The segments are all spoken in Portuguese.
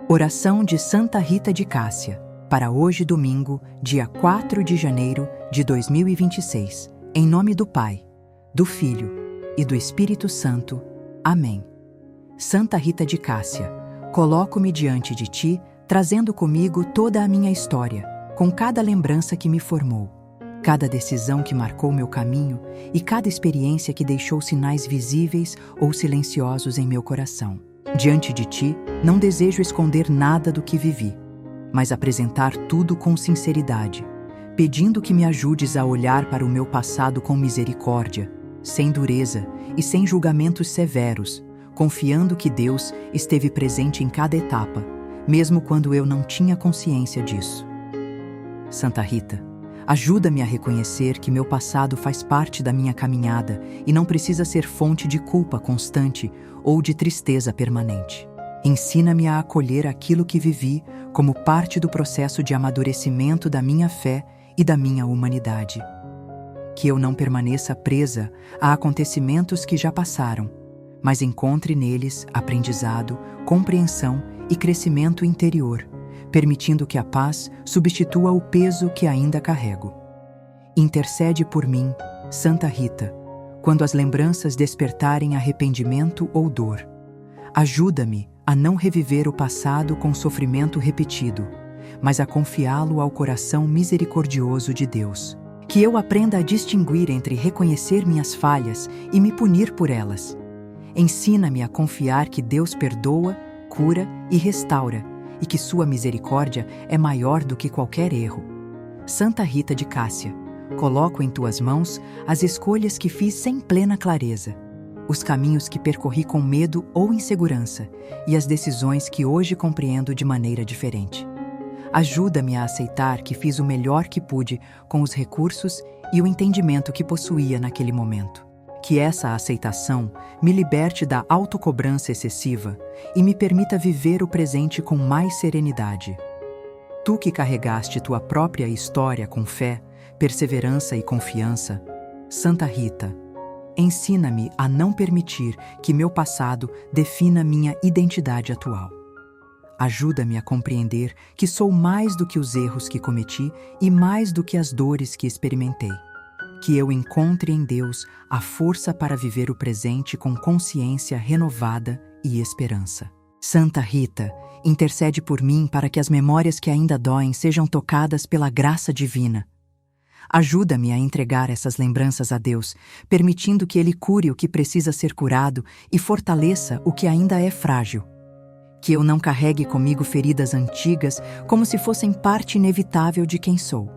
Oração de Santa Rita de Cássia, para hoje domingo, dia 4 de janeiro de 2026, em nome do Pai, do Filho e do Espírito Santo. Amém. Santa Rita de Cássia, coloco-me diante de ti, trazendo comigo toda a minha história, com cada lembrança que me formou, cada decisão que marcou meu caminho e cada experiência que deixou sinais visíveis ou silenciosos em meu coração. Diante de ti, não desejo esconder nada do que vivi, mas apresentar tudo com sinceridade, pedindo que me ajudes a olhar para o meu passado com misericórdia, sem dureza e sem julgamentos severos, confiando que Deus esteve presente em cada etapa, mesmo quando eu não tinha consciência disso. Santa Rita, ajuda-me a reconhecer que meu passado faz parte da minha caminhada e não precisa ser fonte de culpa constante ou de tristeza permanente. Ensina-me a acolher aquilo que vivi como parte do processo de amadurecimento da minha fé e da minha humanidade. Que eu não permaneça presa a acontecimentos que já passaram, mas encontre neles aprendizado, compreensão e crescimento interior, permitindo que a paz substitua o peso que ainda carrego. Intercede por mim, Santa Rita, quando as lembranças despertarem arrependimento ou dor. Ajuda-me a não reviver o passado com sofrimento repetido, mas a confiá-lo ao coração misericordioso de Deus. Que eu aprenda a distinguir entre reconhecer minhas falhas e me punir por elas. Ensina-me a confiar que Deus perdoa, cura e restaura, e que sua misericórdia é maior do que qualquer erro. Santa Rita de Cássia, coloco em tuas mãos as escolhas que fiz sem plena clareza, os caminhos que percorri com medo ou insegurança e as decisões que hoje compreendo de maneira diferente. Ajuda-me a aceitar que fiz o melhor que pude com os recursos e o entendimento que possuía naquele momento. Que essa aceitação me liberte da autocobrança excessiva e me permita viver o presente com mais serenidade. Tu que carregaste tua própria história com fé, perseverança e confiança, Santa Rita, ensina-me a não permitir que meu passado defina minha identidade atual. Ajuda-me a compreender que sou mais do que os erros que cometi e mais do que as dores que experimentei. Que eu encontre em Deus a força para viver o presente com consciência renovada e esperança. Santa Rita, intercede por mim para que as memórias que ainda doem sejam tocadas pela graça divina. Ajuda-me a entregar essas lembranças a Deus, permitindo que Ele cure o que precisa ser curado e fortaleça o que ainda é frágil. Que eu não carregue comigo feridas antigas como se fossem parte inevitável de quem sou.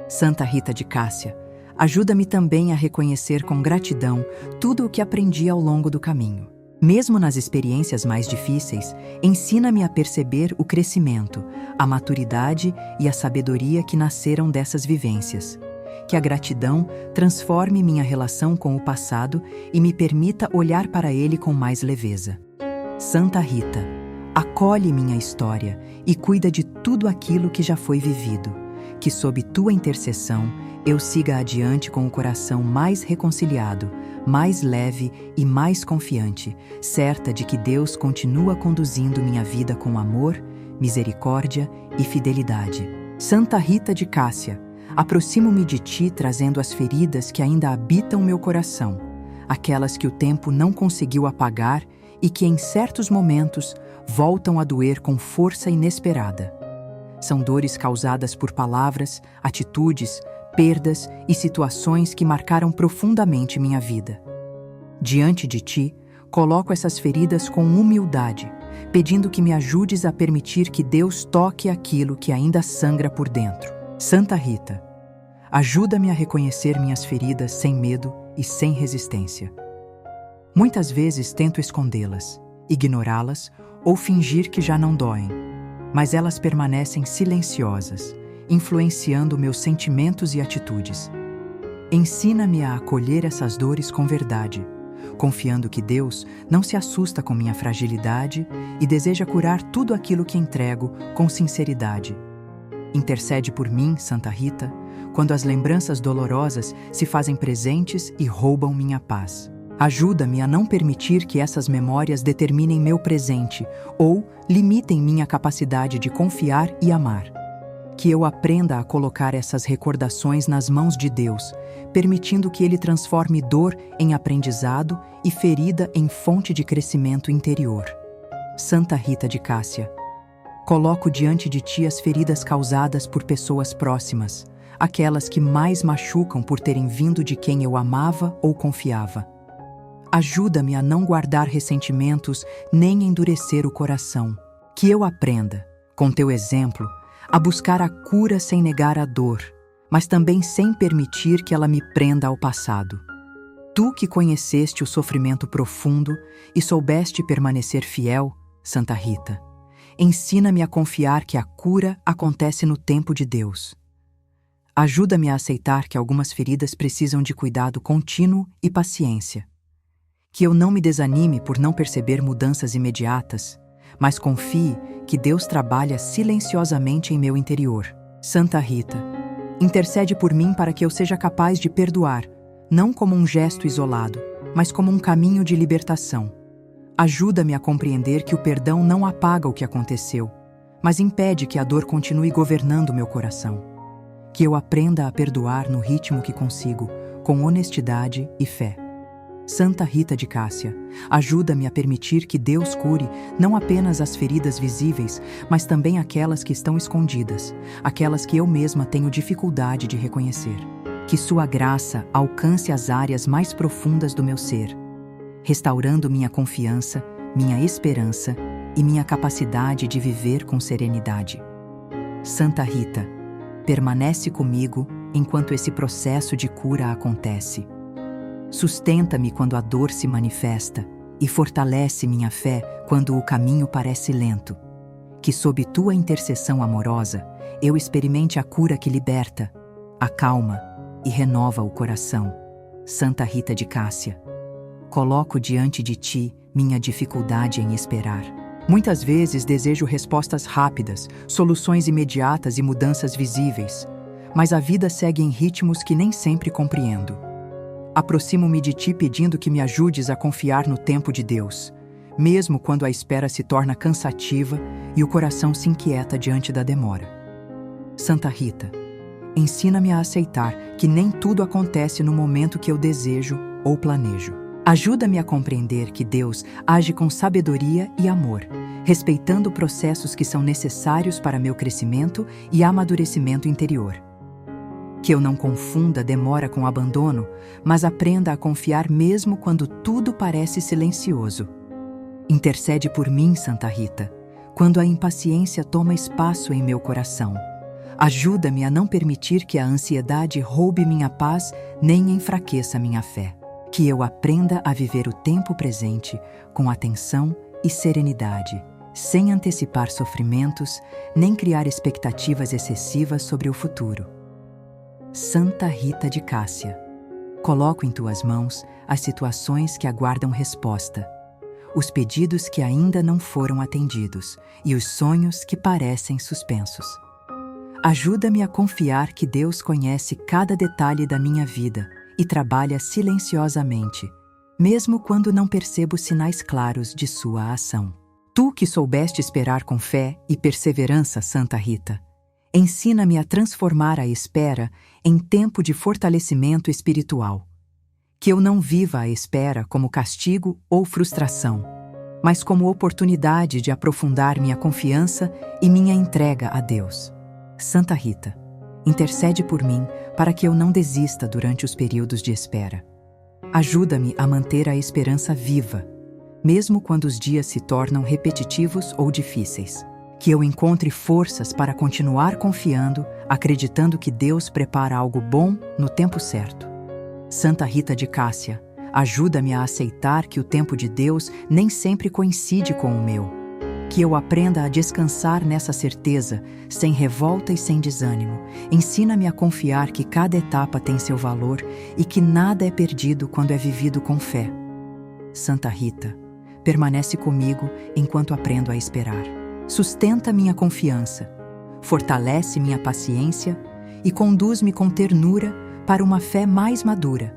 Santa Rita de Cássia, ajuda-me também a reconhecer com gratidão tudo o que aprendi ao longo do caminho. Mesmo nas experiências mais difíceis, ensina-me a perceber o crescimento, a maturidade e a sabedoria que nasceram dessas vivências. Que a gratidão transforme minha relação com o passado e me permita olhar para ele com mais leveza. Santa Rita, acolhe minha história e cuida de tudo aquilo que já foi vivido. Que sob tua intercessão eu siga adiante com o coração mais reconciliado, mais leve e mais confiante, certa de que Deus continua conduzindo minha vida com amor, misericórdia e fidelidade. Santa Rita de Cássia, aproximo-me de ti trazendo as feridas que ainda habitam meu coração, aquelas que o tempo não conseguiu apagar e que em certos momentos voltam a doer com força inesperada. São dores causadas por palavras, atitudes, perdas e situações que marcaram profundamente minha vida. Diante de ti, coloco essas feridas com humildade, pedindo que me ajudes a permitir que Deus toque aquilo que ainda sangra por dentro. Santa Rita, ajuda-me a reconhecer minhas feridas sem medo e sem resistência. Muitas vezes tento escondê-las, ignorá-las ou fingir que já não doem, mas elas permanecem silenciosas, influenciando meus sentimentos e atitudes. Ensina-me a acolher essas dores com verdade, confiando que Deus não se assusta com minha fragilidade e deseja curar tudo aquilo que entrego com sinceridade. Intercede por mim, Santa Rita, quando as lembranças dolorosas se fazem presentes e roubam minha paz. Ajuda-me a não permitir que essas memórias determinem meu presente ou limitem minha capacidade de confiar e amar. Que eu aprenda a colocar essas recordações nas mãos de Deus, permitindo que Ele transforme dor em aprendizado e ferida em fonte de crescimento interior. Santa Rita de Cássia, coloco diante de Ti as feridas causadas por pessoas próximas, aquelas que mais machucam por terem vindo de quem eu amava ou confiava. Ajuda-me a não guardar ressentimentos nem endurecer o coração. Que eu aprenda, com Teu exemplo, a buscar a cura sem negar a dor, mas também sem permitir que ela me prenda ao passado. Tu que conheceste o sofrimento profundo e soubeste permanecer fiel, Santa Rita, ensina-me a confiar que a cura acontece no tempo de Deus. Ajuda-me a aceitar que algumas feridas precisam de cuidado contínuo e paciência. Que eu não me desanime por não perceber mudanças imediatas, mas confie que Deus trabalha silenciosamente em meu interior. Santa Rita, intercede por mim para que eu seja capaz de perdoar, não como um gesto isolado, mas como um caminho de libertação. Ajuda-me a compreender que o perdão não apaga o que aconteceu, mas impede que a dor continue governando meu coração. Que eu aprenda a perdoar no ritmo que consigo, com honestidade e fé. Santa Rita de Cássia, ajuda-me a permitir que Deus cure não apenas as feridas visíveis, mas também aquelas que estão escondidas, aquelas que eu mesma tenho dificuldade de reconhecer. Que Sua graça alcance as áreas mais profundas do meu ser, restaurando minha confiança, minha esperança e minha capacidade de viver com serenidade. Santa Rita, permanece comigo enquanto esse processo de cura acontece. Sustenta-me quando a dor se manifesta e fortalece minha fé quando o caminho parece lento. Que sob Tua intercessão amorosa, eu experimente a cura que liberta, acalma e renova o coração. Santa Rita de Cássia, coloco diante de Ti minha dificuldade em esperar. Muitas vezes desejo respostas rápidas, soluções imediatas e mudanças visíveis, mas a vida segue em ritmos que nem sempre compreendo. Aproximo-me de Ti pedindo que me ajudes a confiar no tempo de Deus, mesmo quando a espera se torna cansativa e o coração se inquieta diante da demora. Santa Rita, ensina-me a aceitar que nem tudo acontece no momento que eu desejo ou planejo. Ajuda-me a compreender que Deus age com sabedoria e amor, respeitando processos que são necessários para meu crescimento e amadurecimento interior. Que eu não confunda demora com abandono, mas aprenda a confiar mesmo quando tudo parece silencioso. Intercede por mim, Santa Rita, quando a impaciência toma espaço em meu coração. Ajuda-me a não permitir que a ansiedade roube minha paz nem enfraqueça minha fé. Que eu aprenda a viver o tempo presente com atenção e serenidade, sem antecipar sofrimentos nem criar expectativas excessivas sobre o futuro. Santa Rita de Cássia, coloco em Tuas mãos as situações que aguardam resposta, os pedidos que ainda não foram atendidos e os sonhos que parecem suspensos. Ajuda-me a confiar que Deus conhece cada detalhe da minha vida e trabalha silenciosamente, mesmo quando não percebo sinais claros de Sua ação. Tu que soubeste esperar com fé e perseverança, Santa Rita, ensina-me a transformar a espera em tempo de fortalecimento espiritual. Que eu não viva a espera como castigo ou frustração, mas como oportunidade de aprofundar minha confiança e minha entrega a Deus. Santa Rita, intercede por mim para que eu não desista durante os períodos de espera. Ajuda-me a manter a esperança viva, mesmo quando os dias se tornam repetitivos ou difíceis. Que eu encontre forças para continuar confiando, acreditando que Deus prepara algo bom no tempo certo. Santa Rita de Cássia, ajuda-me a aceitar que o tempo de Deus nem sempre coincide com o meu. Que eu aprenda a descansar nessa certeza, sem revolta e sem desânimo. Ensina-me a confiar que cada etapa tem seu valor e que nada é perdido quando é vivido com fé. Santa Rita, permanece comigo enquanto aprendo a esperar. Sustenta minha confiança, fortalece minha paciência e conduz-me com ternura para uma fé mais madura,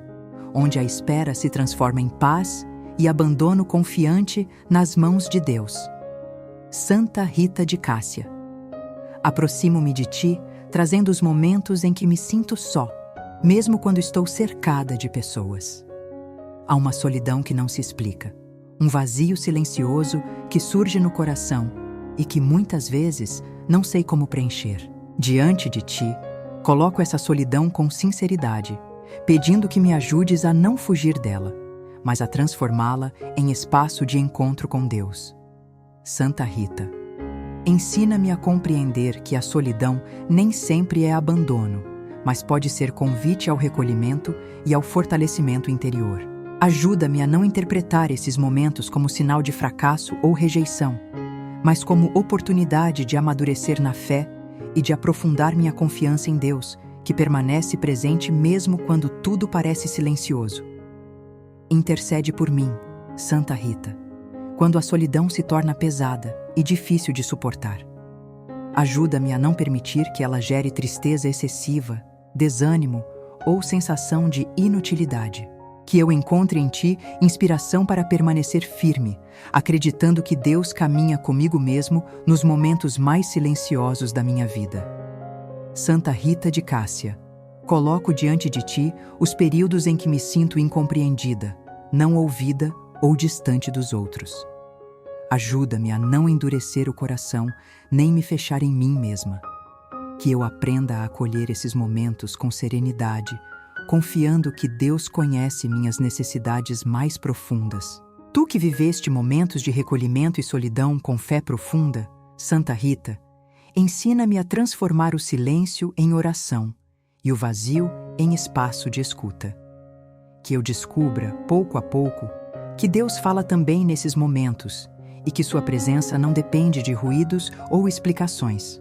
onde a espera se transforma em paz e abandono confiante nas mãos de Deus. Santa Rita de Cássia. Aproximo-me de ti, trazendo os momentos em que me sinto só, mesmo quando estou cercada de pessoas. Há uma solidão que não se explica, um vazio silencioso que surge no coração e que muitas vezes não sei como preencher. Diante de ti, coloco essa solidão com sinceridade, pedindo que me ajudes a não fugir dela, mas a transformá-la em espaço de encontro com Deus. Santa Rita, ensina-me a compreender que a solidão nem sempre é abandono, mas pode ser convite ao recolhimento e ao fortalecimento interior. Ajuda-me a não interpretar esses momentos como sinal de fracasso ou rejeição, mas como oportunidade de amadurecer na fé e de aprofundar minha confiança em Deus, que permanece presente mesmo quando tudo parece silencioso. Intercede por mim, Santa Rita, quando a solidão se torna pesada e difícil de suportar. Ajuda-me a não permitir que ela gere tristeza excessiva, desânimo ou sensação de inutilidade. Que eu encontre em ti inspiração para permanecer firme, acreditando que Deus caminha comigo mesmo nos momentos mais silenciosos da minha vida. Santa Rita de Cássia, coloco diante de ti os períodos em que me sinto incompreendida, não ouvida ou distante dos outros. Ajuda-me a não endurecer o coração, nem me fechar em mim mesma. Que eu aprenda a acolher esses momentos com serenidade, confiando que Deus conhece minhas necessidades mais profundas. Tu que viveste momentos de recolhimento e solidão com fé profunda, Santa Rita, ensina-me a transformar o silêncio em oração e o vazio em espaço de escuta. Que eu descubra, pouco a pouco, que Deus fala também nesses momentos e que sua presença não depende de ruídos ou explicações.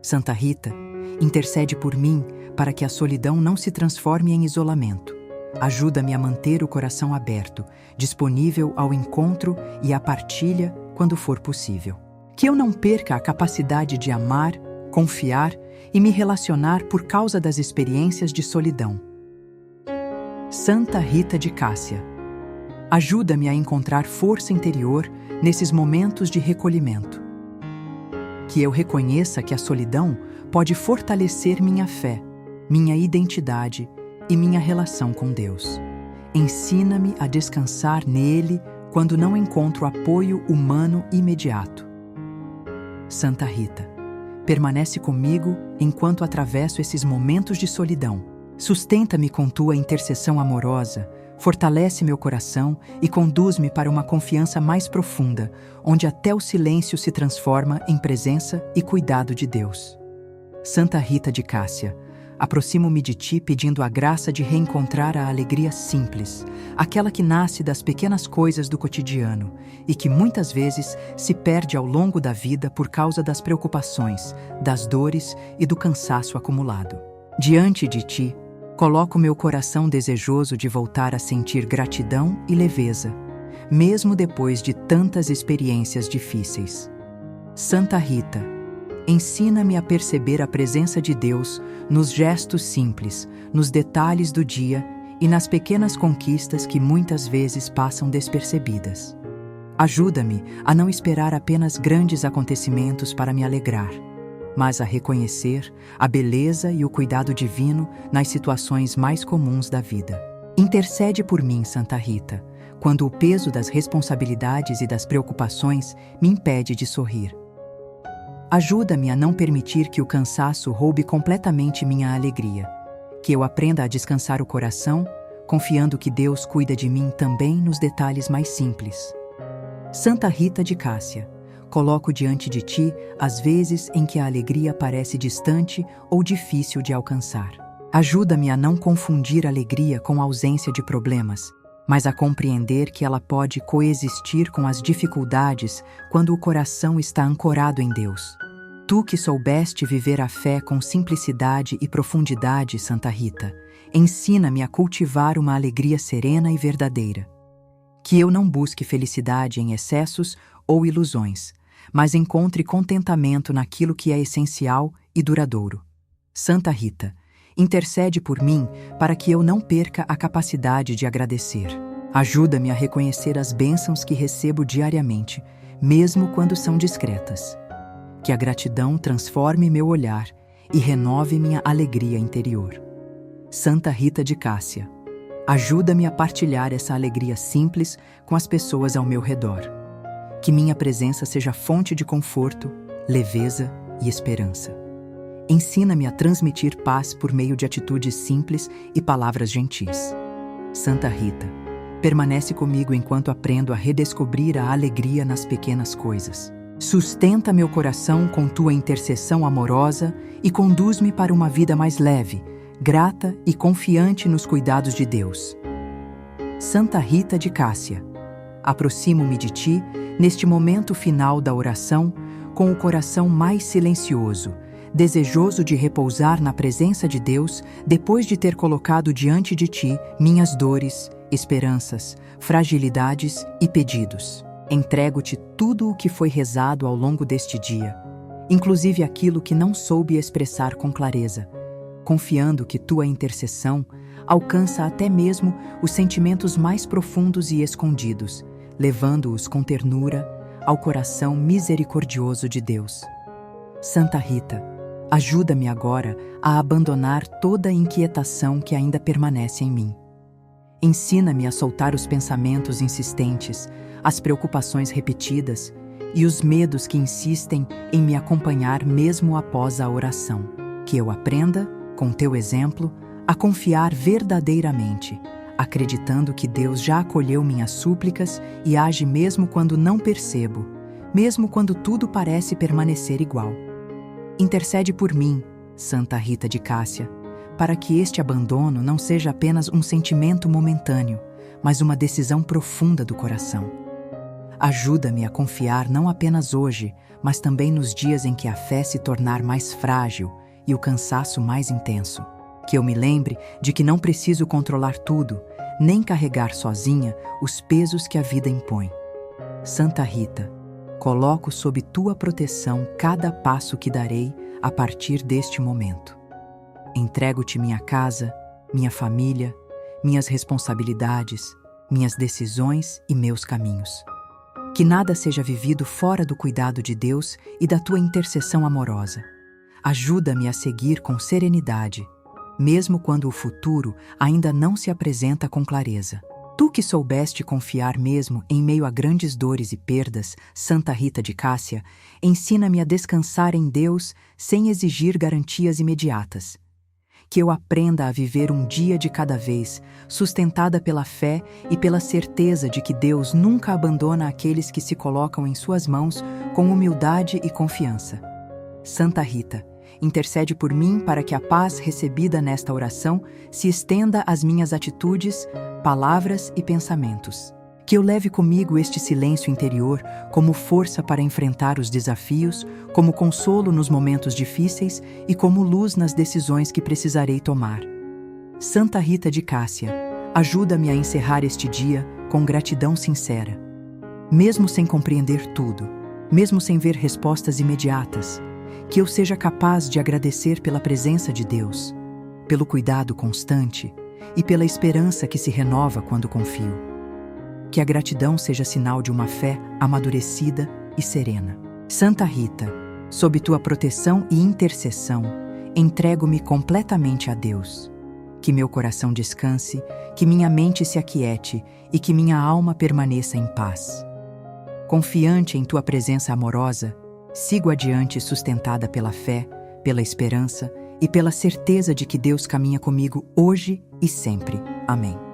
Santa Rita, intercede por mim para que a solidão não se transforme em isolamento. Ajuda-me a manter o coração aberto, disponível ao encontro e à partilha quando for possível. Que eu não perca a capacidade de amar, confiar e me relacionar por causa das experiências de solidão. Santa Rita de Cássia, ajuda-me a encontrar força interior nesses momentos de recolhimento. Que eu reconheça que a solidão pode fortalecer minha fé, minha identidade e minha relação com Deus. Ensina-me a descansar nele quando não encontro apoio humano imediato. Santa Rita, permanece comigo enquanto atravesso esses momentos de solidão. Sustenta-me com tua intercessão amorosa, fortalece meu coração e conduz-me para uma confiança mais profunda, onde até o silêncio se transforma em presença e cuidado de Deus. Santa Rita de Cássia, aproximo-me de ti pedindo a graça de reencontrar a alegria simples, aquela que nasce das pequenas coisas do cotidiano e que muitas vezes se perde ao longo da vida por causa das preocupações, das dores e do cansaço acumulado. Diante de ti, coloco meu coração desejoso de voltar a sentir gratidão e leveza, mesmo depois de tantas experiências difíceis. Santa Rita, ensina-me a perceber a presença de Deus nos gestos simples, nos detalhes do dia e nas pequenas conquistas que muitas vezes passam despercebidas. Ajuda-me a não esperar apenas grandes acontecimentos para me alegrar, mas a reconhecer a beleza e o cuidado divino nas situações mais comuns da vida. Intercede por mim, Santa Rita, quando o peso das responsabilidades e das preocupações me impede de sorrir. Ajuda-me a não permitir que o cansaço roube completamente minha alegria, que eu aprenda a descansar o coração, confiando que Deus cuida de mim também nos detalhes mais simples. Santa Rita de Cássia, coloco diante de ti as vezes em que a alegria parece distante ou difícil de alcançar. Ajuda-me a não confundir alegria com a ausência de problemas, mas a compreender que ela pode coexistir com as dificuldades quando o coração está ancorado em Deus. Tu que soubeste viver a fé com simplicidade e profundidade, Santa Rita, ensina-me a cultivar uma alegria serena e verdadeira. Que eu não busque felicidade em excessos ou ilusões, mas encontre contentamento naquilo que é essencial e duradouro. Santa Rita, Intercede por mim para que eu não perca a capacidade de agradecer. Ajuda-me a reconhecer as bênçãos que recebo diariamente, mesmo quando são discretas. Que a gratidão transforme meu olhar e renove minha alegria interior. Santa Rita de Cássia, ajuda-me a partilhar essa alegria simples com as pessoas ao meu redor. Que minha presença seja fonte de conforto, leveza e esperança. Ensina-me a transmitir paz por meio de atitudes simples e palavras gentis. Santa Rita, permanece comigo enquanto aprendo a redescobrir a alegria nas pequenas coisas. Sustenta meu coração com tua intercessão amorosa e conduz-me para uma vida mais leve, grata e confiante nos cuidados de Deus. Santa Rita de Cássia, aproximo-me de ti neste momento final da oração com o coração mais silencioso, desejoso de repousar na presença de Deus depois de ter colocado diante de ti minhas dores, esperanças, fragilidades e pedidos. Entrego-te tudo o que foi rezado ao longo deste dia, inclusive aquilo que não soube expressar com clareza, confiando que tua intercessão alcança até mesmo os sentimentos mais profundos e escondidos, levando-os com ternura ao coração misericordioso de Deus. Santa Rita, ajuda-me agora a abandonar toda a inquietação que ainda permanece em mim. Ensina-me a soltar os pensamentos insistentes, as preocupações repetidas e os medos que insistem em me acompanhar mesmo após a oração. Que eu aprenda, com teu exemplo, a confiar verdadeiramente, acreditando que Deus já acolheu minhas súplicas e age mesmo quando não percebo, mesmo quando tudo parece permanecer igual. Intercede por mim, Santa Rita de Cássia, para que este abandono não seja apenas um sentimento momentâneo, mas uma decisão profunda do coração. Ajuda-me a confiar não apenas hoje, mas também nos dias em que a fé se tornar mais frágil e o cansaço mais intenso. Que eu me lembre de que não preciso controlar tudo, nem carregar sozinha os pesos que a vida impõe. Santa Rita, coloco sob tua proteção cada passo que darei a partir deste momento. Entrego-te minha casa, minha família, minhas responsabilidades, minhas decisões e meus caminhos. Que nada seja vivido fora do cuidado de Deus e da tua intercessão amorosa. Ajuda-me a seguir com serenidade, mesmo quando o futuro ainda não se apresenta com clareza. Tu que soubeste confiar mesmo em meio a grandes dores e perdas, Santa Rita de Cássia, ensina-me a descansar em Deus sem exigir garantias imediatas. Que eu aprenda a viver um dia de cada vez, sustentada pela fé e pela certeza de que Deus nunca abandona aqueles que se colocam em suas mãos com humildade e confiança. Santa Rita, intercede por mim para que a paz recebida nesta oração se estenda às minhas atitudes, palavras e pensamentos. Que eu leve comigo este silêncio interior como força para enfrentar os desafios, como consolo nos momentos difíceis e como luz nas decisões que precisarei tomar. Santa Rita de Cássia, ajuda-me a encerrar este dia com gratidão sincera. Mesmo sem compreender tudo, mesmo sem ver respostas imediatas, que eu seja capaz de agradecer pela presença de Deus, pelo cuidado constante e pela esperança que se renova quando confio. Que a gratidão seja sinal de uma fé amadurecida e serena. Santa Rita, sob tua proteção e intercessão, entrego-me completamente a Deus. Que meu coração descanse, que minha mente se aquiete e que minha alma permaneça em paz. Confiante em tua presença amorosa, sigo adiante sustentada pela fé, pela esperança e pela certeza de que Deus caminha comigo hoje e sempre. Amém.